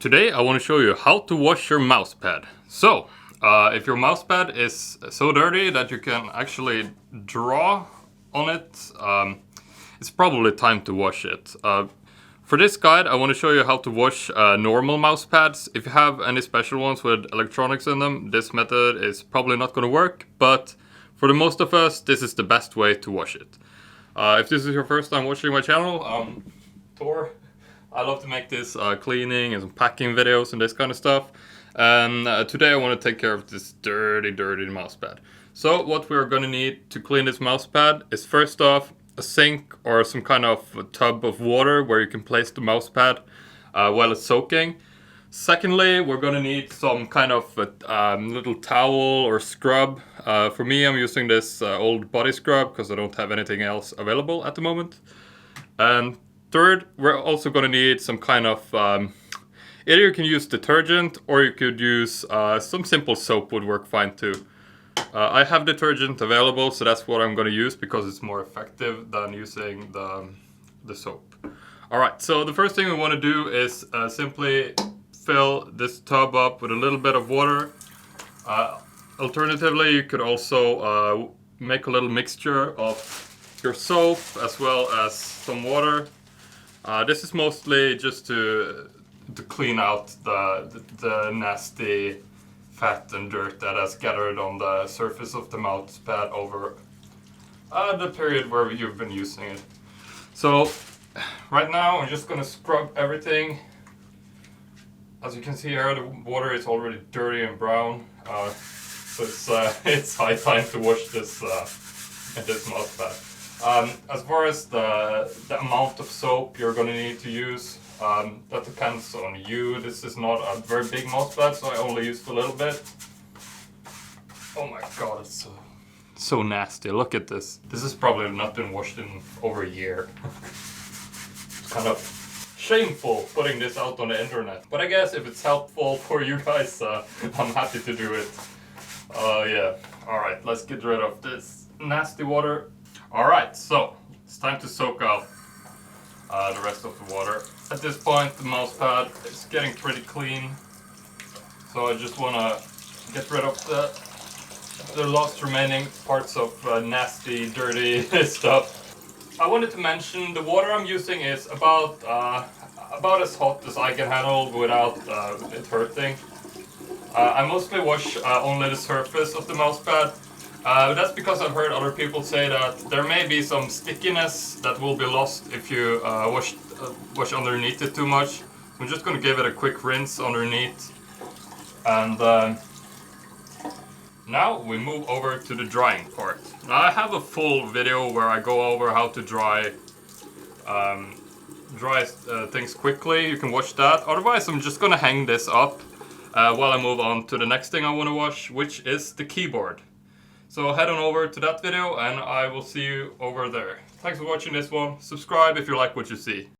Today I want to show you how to wash your mousepad. So, if your mousepad is so dirty that you can actually draw on it, it's probably time to wash it. For this guide I want to show you how to wash normal mousepads. If you have any special ones with electronics in them, this method is probably not going to work, but for the most of us this is the best way to wash it. If this is your first time watching my channel, I'm Tor. I love to make this cleaning and some packing videos and this kind of stuff. And today I want to take care of this dirty mousepad. So what we're going to need to clean this mousepad is first off a sink or some kind of a tub of water where you can place the mousepad while it's soaking. Secondly, we're going to need some kind of little towel or scrub. For me, I'm using this old body scrub because I don't have anything else available at the moment. And third, we're also going to need some kind of, either you can use detergent or you could use some simple soap would work fine too. I have detergent available, so that's what I'm going to use because it's more effective than using the soap. Alright, so the first thing we want to do is simply fill this tub up with a little bit of water. Alternatively, you could also make a little mixture of your soap as well as some water. This is mostly just to clean out the nasty fat and dirt that has gathered on the surface of the mousepad over the period where you've been using it. So right now I'm just gonna scrub everything. As you can see here, the water is already dirty and brown, so it's high time to wash this mousepad. As far as the amount of soap you're going to need to use, that depends on you. This is not a very big mousepad, so I only used a little bit. Oh my god, it's so nasty. Look at this. This has probably not been washed in over a year. It's kind of shameful putting this out on the internet. But I guess if it's helpful for you guys, I'm happy to do it. Yeah. Alright, let's get rid of this nasty water. Alright, so it's time to soak out the rest of the water. At this point the mousepad is getting pretty clean, so I just want to get rid of the last remaining parts of nasty, dirty stuff. I wanted to mention the water I'm using is about as hot as I can handle without it hurting. I mostly wash only the surface of the mousepad. That's because I've heard other people say that there may be some stickiness that will be lost if you wash underneath it too much. I'm just going to give it a quick rinse underneath. And now we move over to the drying part. Now I have a full video where I go over how to dry things quickly. You can watch that. Otherwise I'm just going to hang this up while I move on to the next thing I want to wash, which is the keyboard. So head on over to that video and I will see you over there. Thanks for watching this one. Subscribe if you like what you see.